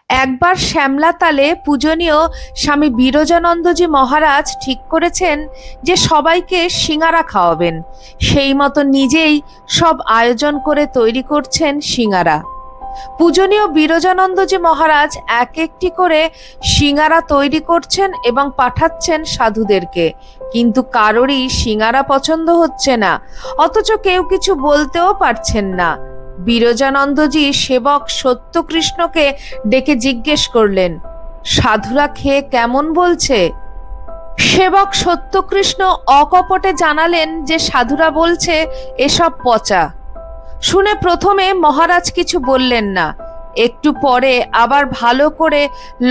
একবার শ্যামলাতালে পূজনীয় স্বামী বিরজানন্দজি মহারাজ ঠিক করেছেন যে সবাইকে সিঙারা খাওয়াবেন। সেই মতো নিজেই সব আয়োজন করে তৈরি করছেন সিঙারা। পূজনীয় বিরজানন্দজি মহারাজ এক একটি করে সিঙারা তৈরি করছেন এবং পাঠাচ্ছেন সাধুদেরকে, কিন্তু কারোরই সিঙারা পছন্দ হচ্ছে না, অথচ কেউ কিছু বলতেও পারছেন না। বিরজানন্দজি সেবক সত্যকৃষ্ণকে ডেকে জিজ্ঞেস করলেন, সাধুরা খেয়ে কেমন বলছে? সেবক সত্যকৃষ্ণ অকপটে জানালেন যে সাধুরা বলছে এসব পচা। শুনে প্রথমে মহারাজ কিছু বললেন না, একটু পরে আবার ভালো করে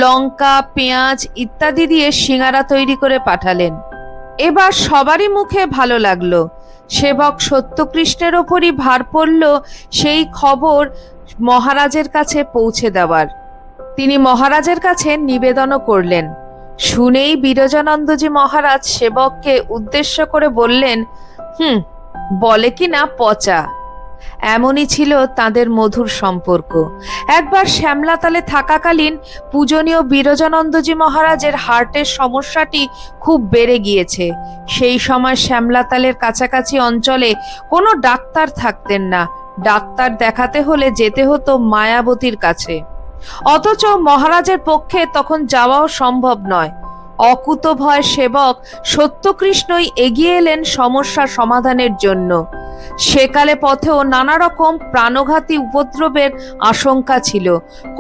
লঙ্কা, পেঁয়াজ ইত্যাদি দিয়ে সিঙারা তৈরি করে পাঠালেন। এবার সবারই মুখে ভালো লাগলো। সেবক সত্যকৃষ্ণের ওপরই ভার পড়ল সেই খবর মহারাজের কাছে পৌঁছে দেওয়ার। তিনি মহারাজের কাছে নিবেদনও করলেন। শুনেই বিরজানন্দজি মহারাজ সেবককে উদ্দেশ্য করে বললেন, বলে কি না পচা। এমনই ছিল তাদের মধুর সম্পর্ক। একবার শ্যামলাতালে থাকাকালীন পূজনীয় বিরজানন্দজি মহারাজের হার্টের সমস্যাটি খুব বেড়ে গিয়েছে। সেই সময় শ্যামলাতালের কাছাকাছি অঞ্চলে কোনো ডাক্তার থাকতেন না। ডাক্তার দেখাতে হলে যেতে হতো মায়াবতীর কাছে, অথচ মহারাজের পক্ষে তখন যাওয়াও সম্ভব নয়। অকুতোভয় সেবক সত্যকৃষ্ণই এগিয়ে এলেন সমস্যা সমাধানের জন্য। সেকালে পথেও নানা রকম প্রাণঘাতী উপদ্রবের আশঙ্কা ছিল।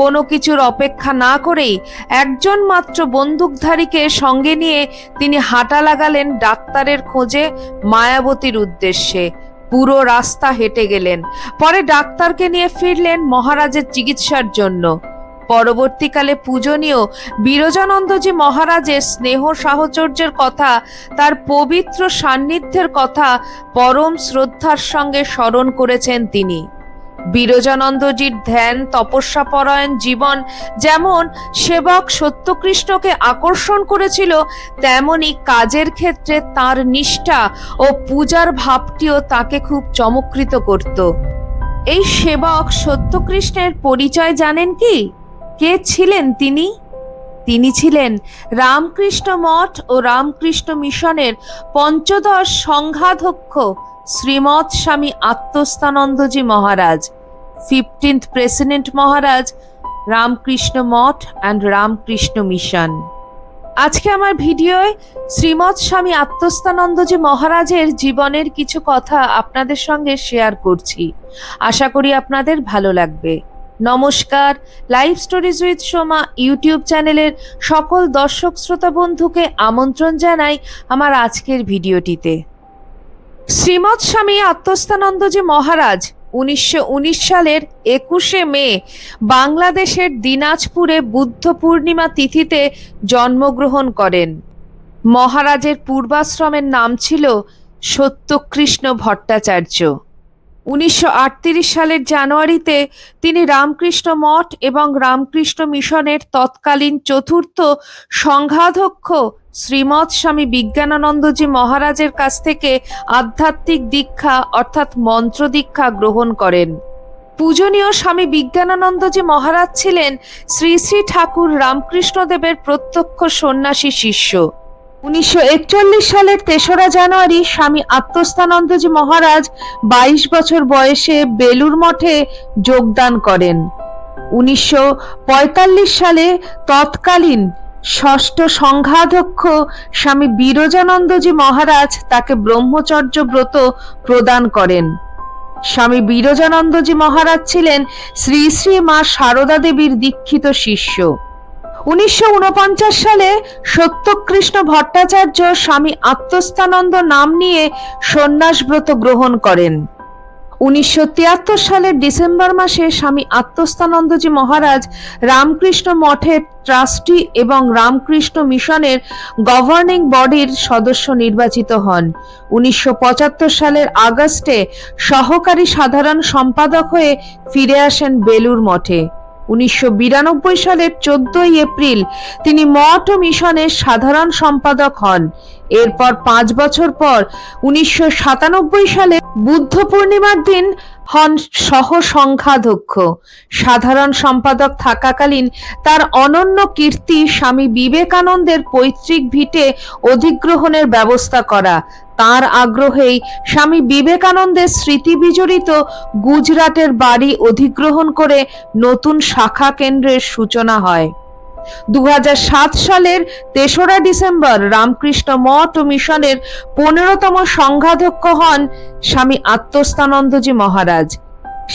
কোনো কিছুর অপেক্ষা না করেই একজন মাত্র বন্দুকধারীকে সঙ্গে নিয়ে তিনি হাঁটা লাগালেন ডাক্তারের খোঁজে মায়াবতীর উদ্দেশ্যে। পুরো রাস্তা হেঁটে গেলেন, পরে ডাক্তারকে নিয়ে ফিরলেন মহারাজের চিকিৎসার জন্য। পরবর্তীকালে পূজনীয় বিরজানন্দজি মহারাজের স্নেহ সাহচর্যের কথা, তার পবিত্র সান্নিধ্যের কথা পরম শ্রদ্ধার সঙ্গে স্মরণ করেছেন তিনি। বিরজানন্দজির ধ্যান তপস্যাপরায়ণ জীবন যেমন সেবক সত্যকৃষ্ণকে আকর্ষণ করেছিল, তেমনি কাজের ক্ষেত্রে তার নিষ্ঠা ও পূজার ভাবটিও তাকে খুব চমৎকৃত করত। এই সেবক সত্যকৃষ্ণের পরিচয় জানেন কি? কে ছিলেন তিনি? তিনি ছিলেন রামকৃষ্ণ মঠ ও রামকৃষ্ণ মিশনের পঞ্চদশ সংঘাধ্যক্ষ শ্রীমৎ স্বামী আত্মস্থানন্দজি মহারাজ, 15th president Maharaj, Ramakrishna Math and Ramakrishna mission. আজকে আমার ভিডিওয় শ্রীমৎ স্বামী আত্মস্থানন্দজি মহারাজের জীবনের কিছু কথা আপনাদের সঙ্গে শেয়ার করছি। আশা করি আপনাদের ভালো লাগবে। নমস্কার, live stories with Soma YouTube চ্যানেলের সকল দর্শক শ্রোতা বন্ধুকে আমন্ত্রণ জানাই আমার আজকের ভিডিওটিতে। শ্রীমৎ স্বামী আত্মস্থানন্দজি মহারাজ 1919 সালের 21শে মে বাংলাদেশের দিনাজপুরে বুদ্ধ পূর্ণিমা তিথিতে জন্মগ্রহণ করেন। মহারাজের পূর্বাশ্রমের নাম ছিল সত্যকৃষ্ণ ভট্টাচার্য। 1938 সালের জানুয়ারিতে তিনি রামকৃষ্ণ মঠ এবং রামকৃষ্ণ মিশনের তৎকালীন চতুর্থ সংঘাধ্যক্ষ শ্রীমৎ স্বামী বিজ্ঞানানন্দজি মহারাজের কাছ থেকে আধ্যাত্মিক দীক্ষা অর্থাৎ মন্ত্র দীক্ষা গ্রহণ করেন। পূজনীয় স্বামী বিজ্ঞানানন্দজি মহারাজ ছিলেন শ্রী শ্রী ঠাকুর রামকৃষ্ণদেবের প্রত্যক্ষ সন্ন্যাসী শিষ্য। 1941 সালের 3রা জানুয়ারি স্বামী আত্মস্থানন্দজি মহারাজ 22 বছর বয়সে বেলুর মঠে যোগদান করেন। 1945 সালে তৎকালীন ষষ্ঠ সংঘাধ্যক্ষ স্বামী বিরজানন্দজি মহারাজ তাকে ব্রহ্মচর্য ব্রত প্রদান করেন। স্বামী বিরজানন্দজি মহারাজ ছিলেন শ্রী শ্রী মা সারদা দেবীর দীক্ষিত শিষ্য। 1949 সালে সত্যকৃষ্ণ ভট্টাচার্য স্বামী আত্মস্থানন্দ নাম নিয়ে সন্ন্যাস ব্রত গ্রহণ করেন। 1973 সালের ডিসেম্বর মাসে স্বামী আত্মস্থানন্দজি মহারাজ রামকৃষ্ণ মঠের ট্রাস্টি এবং রামকৃষ্ণ মিশনের গভর্নিং বডির সদস্য নির্বাচিত হন। 1975 সালের আগস্টে সহকারী সাধারণ সম্পাদক হয়ে ফিরে আসেন বেলুর মঠে। 1992 সালের 14 এপ্রিল তিনি মঠ ও মিশনের সাধারণ সম্পাদক হন। এরপর 5 বছর পর 1997 সালে বুদ্ধ পূর্ণিমার দিন হন সহ সংখ্যাধ্যক্ষ। সাধারণ সম্পাদক থাকাকালীন তার অনন্য কীর্তি স্বামী বিবেকানন্দের পৈতৃক ভিটে অধিগ্রহণের ব্যবস্থা করা। তার আগ্রহেই স্বামী বিবেকানন্দের স্মৃতি বিজড়িত গুজরাটের বাড়ি অধিগ্রহণ করে নতুন শাখা কেন্দ্রের সূচনা হয়। 2007 সালের 3রা ডিসেম্বর রামকৃষ্ণ মঠ ও মিশনের 15তম সংঘাধ্যক্ষ হন স্বামী আত্মস্থানন্দজি মহারাজ।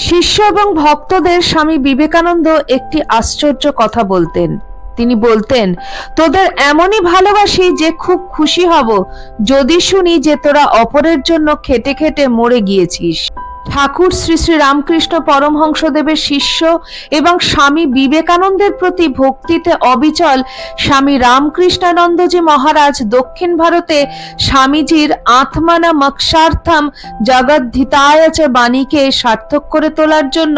শিষ্য এবং ভক্তদের স্বামী বিবেকানন্দ একটি আশ্চর্য কথা বলতেন। তিনি বলতেন, তোদের এমনই ভালোবাসি যে খুব খুশি হব যদি শুনি যে তোরা অপরের জন্য খেটে খেটে মরে গিয়েছিস। ঠাকুর শ্রী শ্রী রামকৃষ্ণ পরমহংসদেবের শিষ্য এবং স্বামী বিবেকানন্দের প্রতি ভক্তিতে অবিচল স্বামী রামকৃষ্ণানন্দজি মহারাজ দক্ষিণ ভারতে স্বামীজির আত্মানা মক্ষার্থম জগদ্ধিতায় চ বাণীকে সার্থক করে তোলার জন্য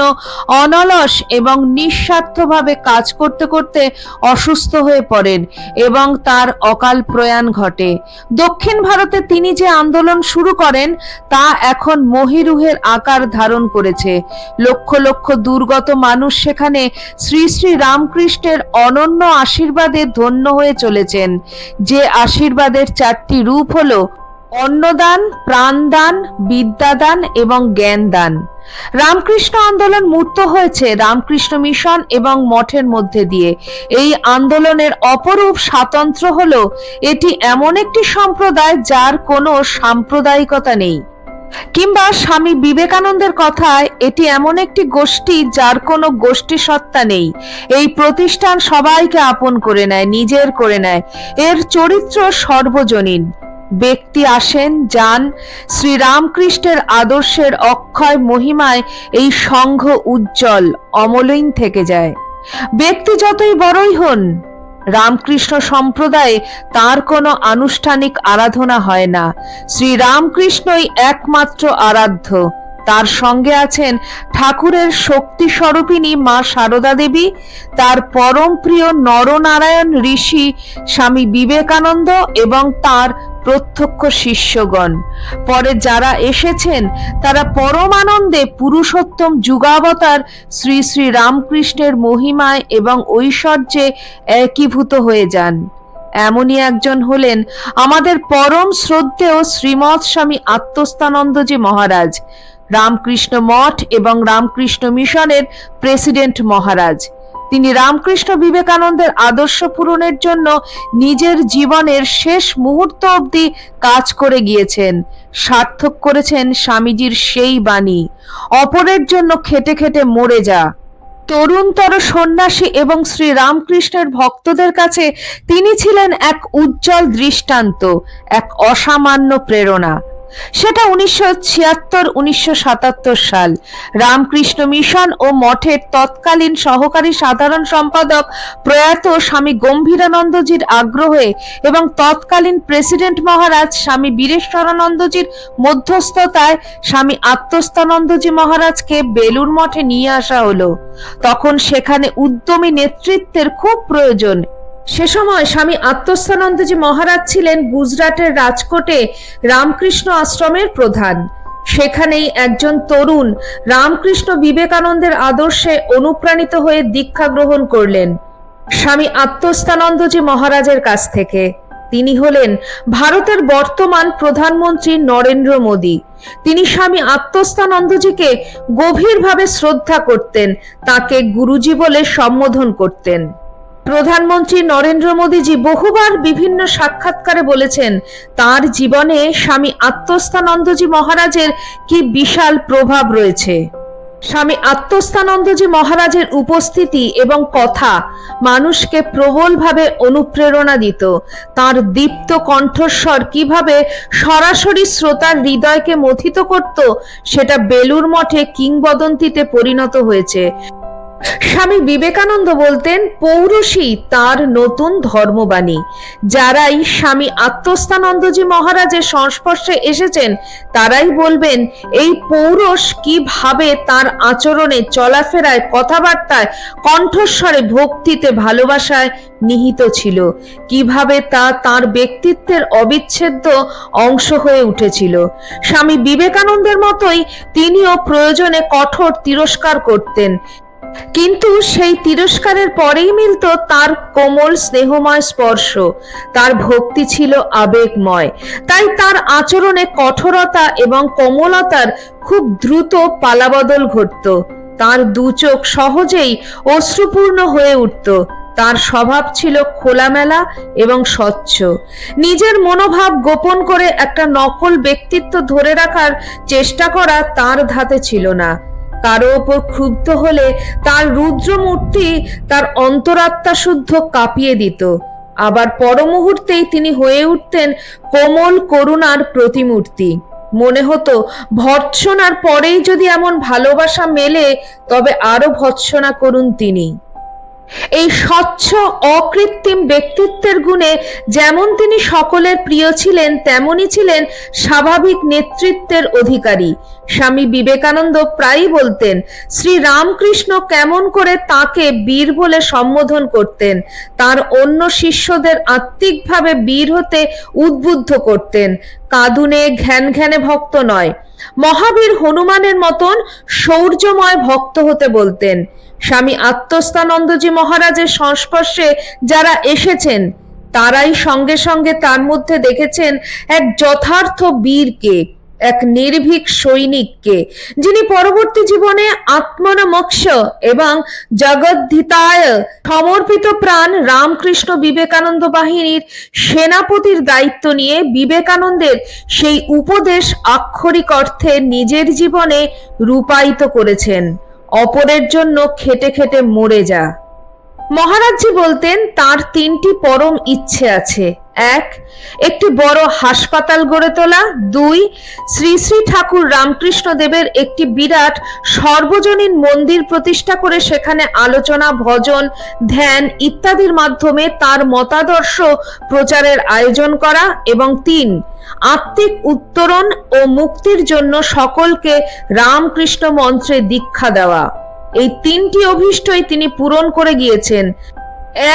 অনলস এবং নিঃস্বার্থভাবে কাজ করতে করতে অসুস্থ হয়ে পড়েন এবং তার অকাল প্রয়াণ ঘটে। দক্ষিণ ভারতে তিনি যে আন্দোলন শুরু করেন তা এখন মহিরুহের আকার ধারণ করেছে। লক্ষ লক্ষ দুর্গত মানুষ সেখানে শ্রী শ্রী রামকৃষ্ণের অনন্য আশীর্বাদে ধন্য হয়ে চলেছেন। যে আশীর্বাদের 4টি রূপ হলো অন্নদান, প্রাণদান, বিদ্যাদান এবং জ্ঞানদান। রামকৃষ্ণ আন্দোলন মূর্ত হয়েছে রামকৃষ্ণ মিশন এবং মঠের মধ্যে দিয়ে। এই আন্দোলনের অপরূপ স্বাতন্ত্র্য হলো এটি এমন একটি সম্প্রদায় যার কোনো সাম্প্রদায়িকতা নেই, কিংবা স্বামী বিবেকানন্দের কথায় এটি এমন একটি গোষ্ঠী যার কোনো গোষ্ঠী সত্তা নেই। এই প্রতিষ্ঠান সবাইকে আপন করে নেয়, নিজের করে নেয়। এর চরিত্র সর্বজনীন। ব্যক্তি আসেন যান, শ্রী রামকৃষ্ণের আদর্শের অক্ষয় মহিমায় এই সংঘ উজ্জ্বল অমলিন থেকে যায়। ব্যক্তি যতই বড়ই হন, রামকৃষ্ণ সম্প্রদায়ে তার কোনো আনুষ্ঠানিক আরাধনা হয় না। শ্রী রামকৃষ্ণই একমাত্র আরাধ্য। তার সঙ্গে আছেন ঠাকুরের শক্তি স্বরূপিণী মা সারদা দেবী, তার পরম প্রিয় নরনারায়ণ ঋষি স্বামী বিবেকানন্দ এবং তার প্রত্যক্ষ শিষ্যগণ। পরে যারা এসেছেন তারা পরম আনন্দে পুরুষোত্তম যুগাবতার শ্রী শ্রী রামকৃষ্ণের মহিমায় এবং ঐশ্বর্যে একীভূত হয়ে যান। এমনই একজন হলেন আমাদের পরম শ্রদ্ধেয় শ্রীমৎ স্বামী আত্মস্থানন্দজি মহারাজ, রামকৃষ্ণ মঠ এবং রামকৃষ্ণ মিশনের প্রেসিডেন্ট মহারাজ। তিনি রামকৃষ্ণ বিবেকানন্দের আদর্শ পূরণের জন্য নিজের জীবনের শেষ মুহূর্ত অবধি কাজ করে গিয়েছেন। সার্থক করেছেন স্বামীজির সেই বাণী, অপরের জন্য খেটে খেটে মরে যা। তরুণতর সন্ন্যাসী এবং শ্রী রামকৃষ্ণের ভক্তদের কাছে তিনি ছিলেন এক উজ্জ্বল দৃষ্টান্ত, এক অসামান্য প্রেরণা। সেটা 1976-1977 সাল। রামকৃষ্ণ মিশন ও মঠের তৎকালীন সহকারী সাধারণ সম্পাদক প্রয়াত স্বামী গম্ভীরানন্দজির আগ্রহে এবং তৎকালীন প্রেসিডেন্ট মহারাজ স্বামী বীরেশ্বরানন্দজির মধ্যস্থতায় স্বামী আত্মস্থানন্দজি মহারাজকে বেলুড় মঠে নিয়ে আসা হলো। তখন সেখানে উদ্যমী নেতৃত্বের খুব প্রয়োজন। সে সময় স্বামী আত্মস্থানন্দজি মহারাজ ছিলেন গুজরাটের রাজকোটে রামকৃষ্ণ আশ্রমের প্রধান। সেখানেই একজন তরুণ রামকৃষ্ণ বিবেকানন্দের আদর্শে অনুপ্রাণিত হয়ে দীক্ষা গ্রহণ করলেন স্বামী আত্মস্থানন্দজি মহারাজের কাছ থেকে। তিনি হলেন ভারতের বর্তমান প্রধানমন্ত্রী নরেন্দ্র মোদী। তিনি স্বামী আত্মস্থানন্দজিকে গভীরভাবে শ্রদ্ধা করতেন, তাকে গুরুজি বলে সম্বোধন করতেন। প্রধানমন্ত্রী নরেন্দ্র মোদীজি বহুবার বিভিন্ন সাক্ষাৎকারে বলেছেন তার জীবনে স্বামী আত্মস্থানন্দজি মহারাজের কি বিশাল প্রভাব রয়েছে। স্বামী আত্মস্থানন্দজি মহারাজের উপস্থিতি এবং কথা মানুষকে প্রবলভাবে অনুপ্রেরণা দিত। তার দীপ্ত কণ্ঠস্বর কিভাবে সরাসরি শ্রোতার হৃদয়কে মথিত করত সেটা বেলুড় মঠে কিংবদন্তিতে পরিণত হয়েছে। স্বামী বিবেকানন্দ বলতেন, পৌরুষই তার নতুন ধর্মবাণী। যারাই স্বামী আত্মস্থানন্দজি মহারাজের সংস্পর্শে এসেছেন তারাই বলবেন এই পৌরুষ কিভাবে তার আচরণে, চলাফেরায়, কথাবার্তায়, কণ্ঠস্বরে, ভক্তিতে, ভালোবাসায় নিহিত ছিল, কিভাবে তা তার ব্যক্তিত্বের অবিচ্ছেদ্য অংশ হয়ে উঠেছিল। স্বামী বিবেকানন্দের মতোই তিনিও প্রয়োজনে কঠোর তিরস্কার করতেন, কিন্তু সেই তিরস্কারের পরেই মিলত তার কোমল স্নেহময় স্পর্শ। তার ভক্তি ছিল আবেগময়, তাই তার আচরণে কঠোরতা এবং কোমলতার খুব দ্রুত পালাবদল ঘটত। তার দু চোখ সহজেই অশ্রুপূর্ণ হয়ে উঠত। তার স্বভাব ছিল খোলামেলা এবং স্বচ্ছ। নিজের মনোভাব গোপন করে একটা নকল ব্যক্তিত্ব ধরে রাখার চেষ্টা করা তার ধাতে ছিল না। কারো ওপর ক্ষুব্ধ হলে তার রুদ্রমূর্তি তার অন্তরাত্মা শুদ্ধ কাঁপিয়ে দিত, আবার পর মুহূর্তেই তিনি হয়ে উঠতেন কোমল করুণার প্রতিমূর্তি। মনে হতো ভর্ৎসনার পরেই যদি এমন ভালোবাসা মেলে তবে আরো ভর্ৎসনা করুন তিনি। এই স্বচ্ছ অকৃত্রিম ব্যক্তিত্বের গুণে যেমন তিনি সকলের প্রিয় ছিলেন, তেমনি ছিলেন স্বাভাবিক নেতৃত্বের অধিকারী। স্বামী বিবেকানন্দ প্রায়ই বলতেন শ্রী রামকৃষ্ণ কেমন করে তাকে বীর বলে সম্বোধন করতেন, তার অন্য শিষ্যদের আত্মিকভাবে বীর হতে উদ্বুদ্ধ করতেন। কাঁদুনে ঘ্যানঘ্যানে ভক্ত নয়, মহাবীর হনুমানের মতন শৌর্যময় ভক্ত হতে বলতেন। স্বামী আত্মস্থানন্দজি মহারাজের সংস্পর্শে যারা এসেছেন তারাই সঙ্গে সঙ্গে তার মধ্যে দেখেছেন এক যথার্থ বীরকে, এক নির্ভীক সৈনিককে, যিনি পরবর্তী জীবনে আত্মনমোক্ষ এবং জগদ্ধিতায় সমর্পিত প্রাণ রামকৃষ্ণ বিবেকানন্দ বাহিনীর সেনাপতির দায়িত্ব নিয়ে বিবেকানন্দের সেই উপদেশ আক্ষরিক অর্থে নিজের জীবনে রূপায়িত করেছেন। অপরের জন্য খেটে খেটে মরে যা। মহারাজজি বলতেন তার তিনটি পরম ইচ্ছে আছে। এক, একটি বড় হাসপাতাল গড়ে তোলা। দুই, শ্রী শ্রী ঠাকুর রামকৃষ্ণ দেবের একটি বিরাট সর্বজনীন মন্দির প্রতিষ্ঠা করে সেখানে আলোচনা, ভজন, ধ্যান ইত্যাদির মাধ্যমে তার মতাদর্শ প্রচারের আয়োজন করা। এবং তিন, আত্মিক উত্তরণ ও মুক্তির জন্য সকলকে রামকৃষ্ণ মন্ত্রে দীক্ষা দেওয়া। এই তিনটি অভীষ্টই তিনি পূরণ করে গিয়েছেন।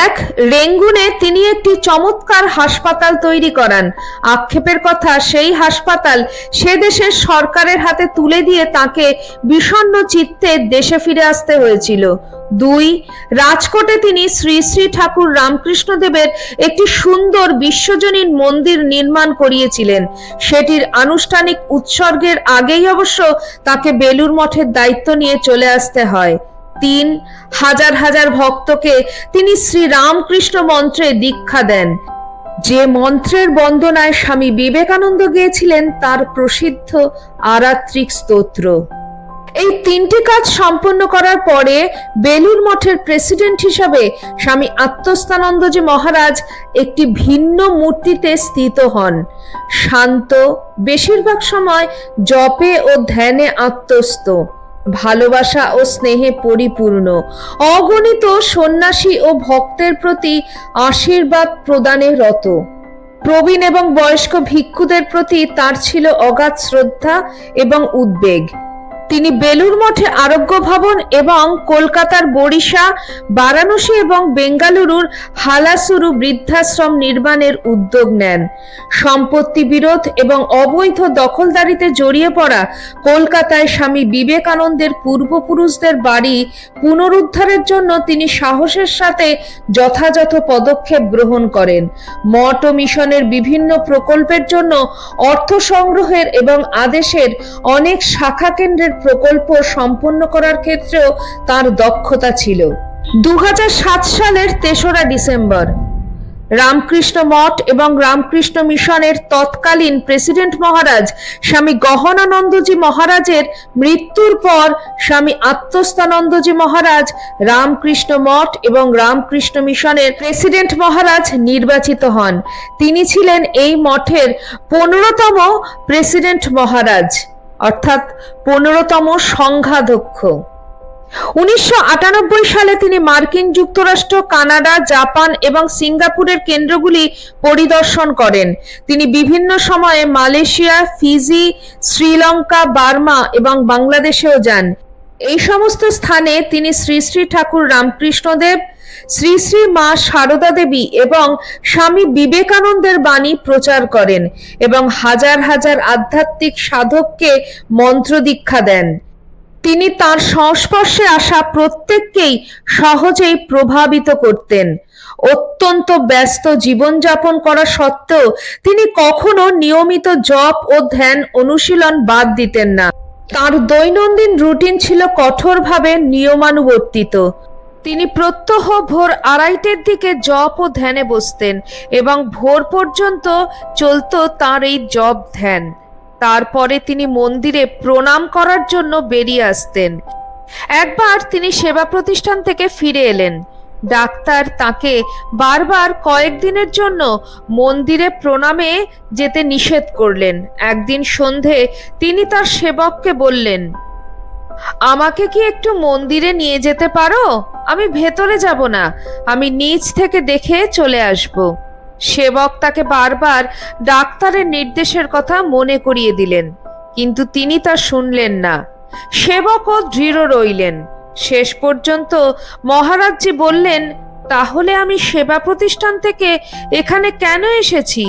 এক, রেঙ্গুনে তিনি একটি চমৎকার হাসপাতাল তৈরি করান। আক্ষেপের কথা, সেই হাসপাতাল সে দেশের সরকারের হাতে তুলে দিয়ে তাকে বিষণ্ণ চিত্তে দেশে ফিরে আসতে হয়েছিল। দুই, রাজকোটে তিনি শ্রী শ্রী ঠাকুর রামকৃষ্ণ দেবের একটি সুন্দর বিশ্বজনীন মন্দির নির্মাণ করিয়েছিলেন। সেটির আনুষ্ঠানিক উৎসর্গের আগেই অবশ্য তাকে বেলুড় মঠের দায়িত্ব নিয়ে চলে আসতে হয়। তিন, হাজার হাজার ভক্তকে তিনি শ্রী রামকৃষ্ণ মন্ত্রে দীক্ষা দেন। যে মন্ত্রের বন্দনায় স্বামী বিবেকানন্দ গেয়েছিলেন তার প্রসিদ্ধ আরাত্রিক স্তোত্র। এই তিনটি কাজ সম্পন্ন করার পরে বেলুড় মঠের প্রেসিডেন্ট হিসাবে স্বামী আত্মস্থানন্দজি মহারাজ একটি ভিন্ন মূর্তিতে স্থিত হন। শান্ত, বেশিরভাগ সময় জপে ও ধ্যানে আত্মস্থ, ভালোবাসা ও স্নেহে পরিপূর্ণ, অগণিত সন্ন্যাসী ও ভক্তের প্রতি আশীর্বাদ প্রদানে রত। প্রবীণ এবং বয়স্ক ভিক্ষুদের প্রতি তার ছিল অগাধ শ্রদ্ধা এবং উদ্বেগ। তিনি বেলুড় মঠে আরোগ্য ভবন এবং কলকাতার বরিশা, বারাণসী এবং বেঙ্গালুরুর হালাসুরু বৃদ্ধাশ্রম নির্মাণের উদ্যোগ নেন। সম্পত্তি বিরোধ এবং অবৈধ দখলদারিতে জড়িয়ে পড়া কলকাতায় স্বামী বিবেকানন্দের পূর্বপুরুষদের বাড়ি পুনরুদ্ধারের জন্য তিনি সাহসের সাথে যথাযথ পদক্ষেপ গ্রহণ করেন। মঠ ও মিশনের বিভিন্ন প্রকল্পের জন্য অর্থ সংগ্রহের এবং আদেশের অনেক শাখা কেন্দ্রের প্রকল্প সম্পন্ন করার ক্ষেত্রেও তার দক্ষতা ছিল। 2007 সালের 3রা ডিসেম্বর রামকৃষ্ণ মঠ এবং রামকৃষ্ণ মিশনের তৎকালীন প্রেসিডেন্ট মহারাজ স্বামী গহনানন্দজি মহারাজের মৃত্যুর পর স্বামী আত্মস্থানন্দজি মহারাজ রামকৃষ্ণ মঠ এবং রামকৃষ্ণ মিশনের প্রেসিডেন্ট মহারাজ নির্বাচিত হন। তিনি ছিলেন এই মঠের 15তম প্রেসিডেন্ট মহারাজ, অর্থাৎ 15তম সংঘাধ্যক্ষ। 1998 সালে তিনি মার্কিন যুক্তরাষ্ট্র, কানাডা, জাপান এবং সিঙ্গাপুরের কেন্দ্রগুলি পরিদর্শন করেন। তিনি বিভিন্ন সময়ে মালয়েশিয়া, ফিজি, শ্রীলঙ্কা, বার্মা এবং বাংলাদেশেও যান। এই সমস্ত স্থানে তিনি শ্রী শ্রী ঠাকুর রামকৃষ্ণদেব, শ্রী শ্রী মা সারদা দেবী এবং স্বামী বিবেকানন্দের বাণী প্রচার করেন এবং হাজার হাজার আধ্যাত্মিক সাধককে মন্ত্র দীক্ষা দেন। তিনি তার সংস্পর্শে আসা প্রত্যেককেই সহজেই প্রভাবিত করতেন। অত্যন্ত ব্যস্ত জীবনযাপন করা সত্ত্বেও তিনি কখনো নিয়মিত জপ ও ধ্যান অনুশীলন বাদ দিতেন না। তার দৈনন্দিন রুটিন ছিল কঠোরভাবে নিয়মানুবর্তিত। তিনি প্রত্যহ ভোর 2:30টার দিকে জপ ও ধ্যানে বসতেন এবং ভোর পর্যন্ত চলত তার এই জপ ধ্যান। তারপরে তিনি মন্দিরে প্রণাম করার জন্য বেরিয়ে আসতেন। একবার তিনি সেবা প্রতিষ্ঠান থেকে ফিরে এলেন। ডাক্তার তাকে বারবার কয়েকদিনের জন্য মন্দিরে প্রণামে যেতে নিষেধ করলেন। একদিন সন্ধে তিনি তার সেবককে বললেন, আমাকে কি একটু মন্দিরে নিয়ে যেতে পারো? আমি ভেতরে যাব না, আমি নিচ থেকে দেখে চলে আসব। সেবক তাকে বারবার ডাক্তারের নির্দেশের কথা মনে করিয়ে দিলেন, কিন্তু তিনি তা শুনলেন না। সেবকও দৃঢ় রইলেন। শেষ পর্যন্ত মহারাজজি বললেন, তাহলে আমি সেবা প্রতিষ্ঠান থেকে এখানে কেন এসেছি?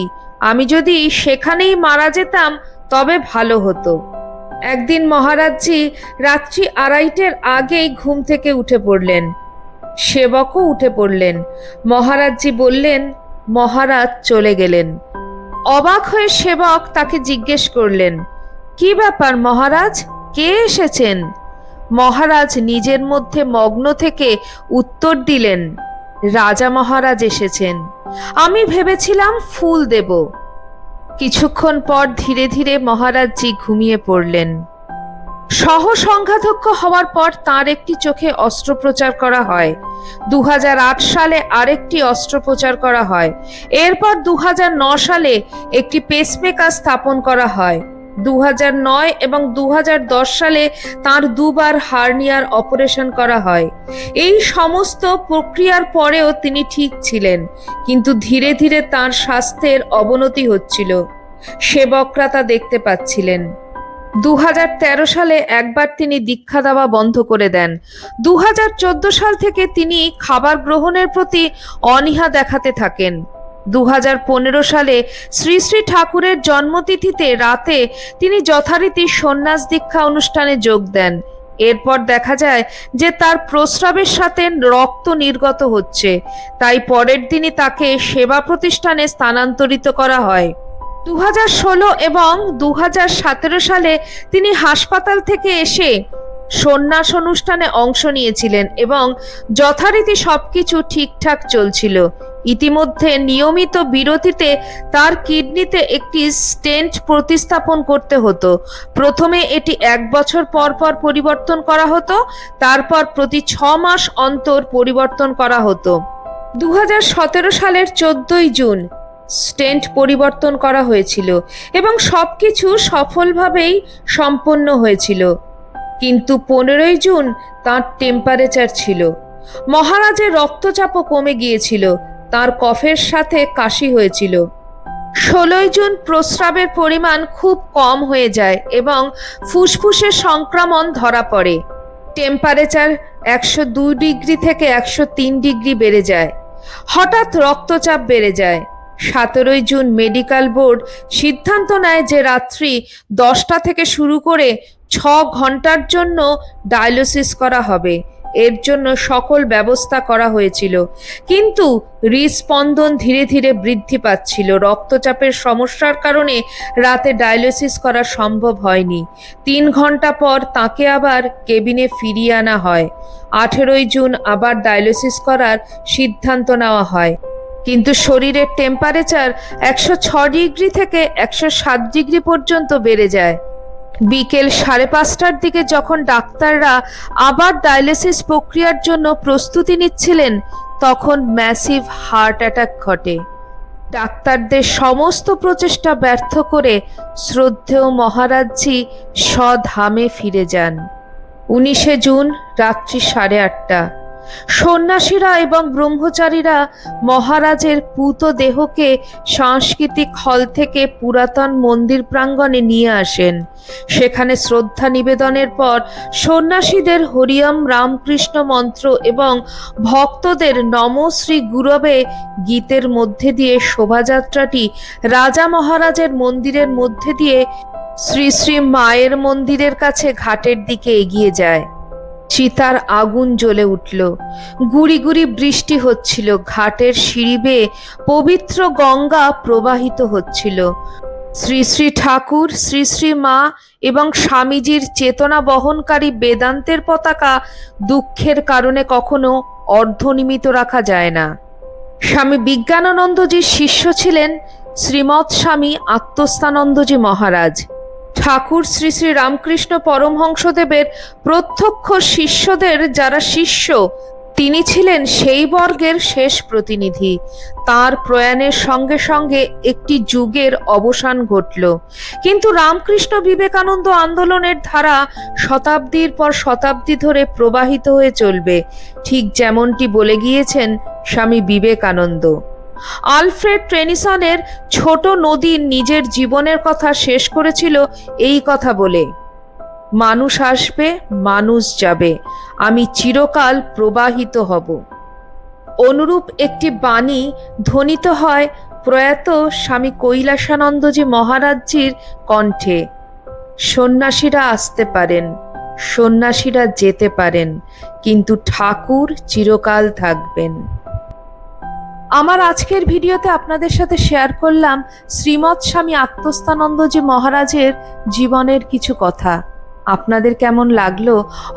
আমি যদি সেখানেই মারা যেতাম তবে ভালো হতো। একদিন মহারাজজি রাত্রি 2:30টার আগেই ঘুম থেকে উঠে পড়লেন। সেবকও উঠে পড়লেন। মহারাজজি বললেন, মহারাজ চলে গেলেন। অবাক হয়ে সেবক তাকে জিজ্ঞেস করলেন, কি ব্যাপার মহারাজ, কে এসেছেন? মহারাজ নিজের মধ্যে মগ্ন থেকে উত্তর দিলেন, রাজা মহারাজ এসেছেন। আমি ভেবেছিলাম ফুল দেব। কিছুক্ষণ পর ধীরে ধীরে মহারাজজি ঘুমিয়ে পড়লেন। সহ সংঘাধ্যক্ষ হওয়ার পর তার একটি চোখে অস্ত্রোপচার করা হয়। 2008 সালে আরেকটি অস্ত্রোপচার করা হয়। এরপর 2009 সালে একটি পেসমেকার স্থাপন করা হয়। 2009 এবং 2010 সালে তার 2বার হার্নিয়ার অপারেশন করা হয়। এই সমস্ত প্রক্রিয়ার পরেও তিনি ঠিক ছিলেন, কিন্তু ধীরে ধীরে তার স্বাস্থ্যের অবনতি হচ্ছিল। সেবকরা তা দেখতে পাচ্ছিলেন। 2013 সালে একবার তিনি দীক্ষা দেওয়া বন্ধ করে দেন। 2014 সাল থেকে তিনি খাবার গ্রহণের প্রতি অনীহা দেখাতে থাকেন। 2015 সালে শ্রী শ্রী ঠাকুরের জন্মতিথিতে রাতে তিনি যথারীতি সন্ন্যাস দীক্ষা অনুষ্ঠানে যোগ দেন। এরপর দেখা যায় যে তার প্রস্রাবের সাথে রক্ত নির্গত হচ্ছে, তাই পরের দিনই তাকে সেবা প্রতিষ্ঠানে স্থানান্তরিত করা হয়। 2016 এবং 2017 সালে তিনি হাসপাতাল থেকে এসে সন্ন্যাস অনুষ্ঠানে অংশ নিয়েছিলেন এবং যথারীতি সবকিছু ঠিকঠাক চলছিল। ইতিমধ্যে নিয়মিত বিরতিতে তার কিডনিতে একটি স্টেন্ট প্রতিস্থাপন করতে হতো। প্রথমে এটি 1 বছর পর পর পরিবর্তন করা হতো, তারপর প্রতি 6 মাস অন্তর পরিবর্তন করা হতো। 2017 সালের 14 জুন স্টেন্ট পরিবর্তন করা হয়েছিল এবং সবকিছু সফলভাবেই সম্পন্ন হয়েছিল। কিন্তু 15 জুন তার টেম্পারেচার ছিল। মহারাজের রক্তচাপও কমে গিয়েছিল, তার কফের সাথে কাশি হয়েছিল। 16 জুন প্রস্রাবের পরিমাণ খুব কম হয়ে যায় এবং ফুসফুসে সংক্রমণ ধরা পড়ে। টেম্পারেচার 102 ডিগ্রি থেকে 103 ডিগ্রি বেড়ে যায়। হঠাৎ রক্তচাপ বেড়ে যায়। 17 জুন মেডিকেল বোর্ড সিদ্ধান্ত নেয় যে রাত্রি 10টা থেকে শুরু করে 6 ঘন্টার জন্য ডায়ালিসিস করা হবে। এর জন্য সকল ব্যবস্থা করা হয়েছিল, কিন্তু হৃদস্পন্দন ধীরে ধীরে বৃদ্ধি পাচ্ছিল। রক্তচাপের সমস্যার কারণে রাতে ডায়ালিসিস করা সম্ভব হয়নি। 3 ঘন্টা পর তাকে আবার কেবিনে ফিরিয়ে আনা হয়। 18 জুন আবার ডায়ালিসিস করার সিদ্ধান্ত নেওয়া হয়, কিন্তু শরীরের টেম্পারেচার 106 ডিগ্রি থেকে 107 ডিগ্রি পর্যন্ত বেড়ে যায়। বিকেল 5:30টার দিকে যখন ডাক্তাররা আবার ডায়ালিসিস প্রক্রিয়ার জন্য প্রস্তুতি নিচ্ছিলেন, তখন ম্যাসিভ হার্ট অ্যাটাক ঘটে। ডাক্তারদের সমস্ত প্রচেষ্টা ব্যর্থ করে শ্রদ্ধেয় মহারাজজি স্বধামে ফিরে যান। 19শে জুন রাত্রি 8:30। সন্ন্যাসীরা এবং ব্রহ্মচারীরা মহারাজের পূত দেহকে সাংস্কৃতিক হল থেকে পুরাতন মন্দির প্রাঙ্গণে নিয়ে আসেন। সেখানে শ্রদ্ধা নিবেদনের পর সন্ন্যাসীদের হরিয়ম রামকৃষ্ণ মন্ত্র এবং ভক্তদের নম শ্রী গুরবে গীতের মধ্যে দিয়ে শোভাযাত্রাটি রাজা মহারাজের মন্দিরের মধ্যে দিয়ে শ্রী শ্রী মায়ের মন্দিরের কাছে ঘাটের দিকে এগিয়ে যায়। চিতার আগুন জ্বলে উঠল, গুড়ি গুড়ি বৃষ্টি হচ্ছিল, ঘাটের সিঁড়ি বেয়ে পবিত্র গঙ্গা প্রবাহিত হচ্ছিল। শ্রী শ্রী ঠাকুর, শ্রী শ্রী মা এবং স্বামীজির চেতনা বহনকারী বেদান্তের পতাকা দুঃখের কারণে কখনো অর্ধনিমিত রাখা যায় না। স্বামী বিজ্ঞানানন্দজির শিষ্য ছিলেন শ্রীমৎ স্বামী আত্মস্থানন্দজি মহারাজ। ঠাকুর শ্রী শ্রী রামকৃষ্ণ পরমহংসদেবের প্রত্যক্ষ শিষ্যদের যারা শিষ্য, তিনি ছিলেন সেই বর্গের শেষ প্রতিনিধি। তার প্রয়াণের সঙ্গে সঙ্গে একটি যুগের অবসান ঘটল, কিন্তু রামকৃষ্ণ বিবেকানন্দ আন্দোলনের ধারা শতাব্দীর পর শতাব্দী ধরে প্রবাহিত হয়ে চলবে, ঠিক যেমনটি বলে গিয়েছেন স্বামী বিবেকানন্দ। আলফ্রেড টেনিসনের ছোট নদী নিজের জীবনের কথা শেষ করেছিল এই কথা বলে, মানুষ আসবে, মানুষ যাবে, আমি চিরকাল প্রবাহিত হব। অনুরূপ একটি বাণী ধ্বনিত হয় প্রয়াত স্বামী কৈলাসানন্দজি মহারাজজির কণ্ঠে। সন্ন্যাসীরা আসতে পারেন, সন্ন্যাসীরা যেতে পারেন, কিন্তু ঠাকুর চিরকাল থাকবেন। আমার আজকের ভিডিওতে আপনাদের সাথে শেয়ার করলাম শ্রীমৎ স্বামী আত্মস্থানন্দজি মহারাজের জীবনের কিছু কথা। আপনাদের কেমন লাগলো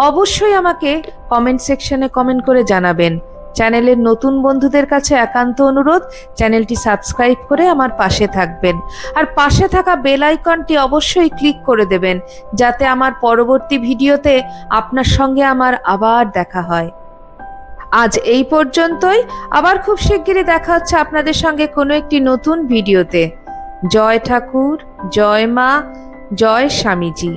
অবশ্যই আমাকে কমেন্ট সেকশনে কমেন্ট করে জানাবেন। চ্যানেলের নতুন বন্ধুদের কাছে একান্ত অনুরোধ, চ্যানেলটি সাবস্ক্রাইব করে আমার পাশে থাকবেন, আর পাশে থাকা বেল আইকনটি অবশ্যই ক্লিক করে দেবেন, যাতে আমার পরবর্তী ভিডিওতে আপনার সঙ্গে আমার আবার দেখা হয়। আজ এই পর্যন্তই, আবার খুব শিগগিরই দেখা হচ্ছে আপনাদের সঙ্গে কোনো একটি নতুন ভিডিওতে। জয় ঠাকুর, জয় মা, জয় স্বামীজি।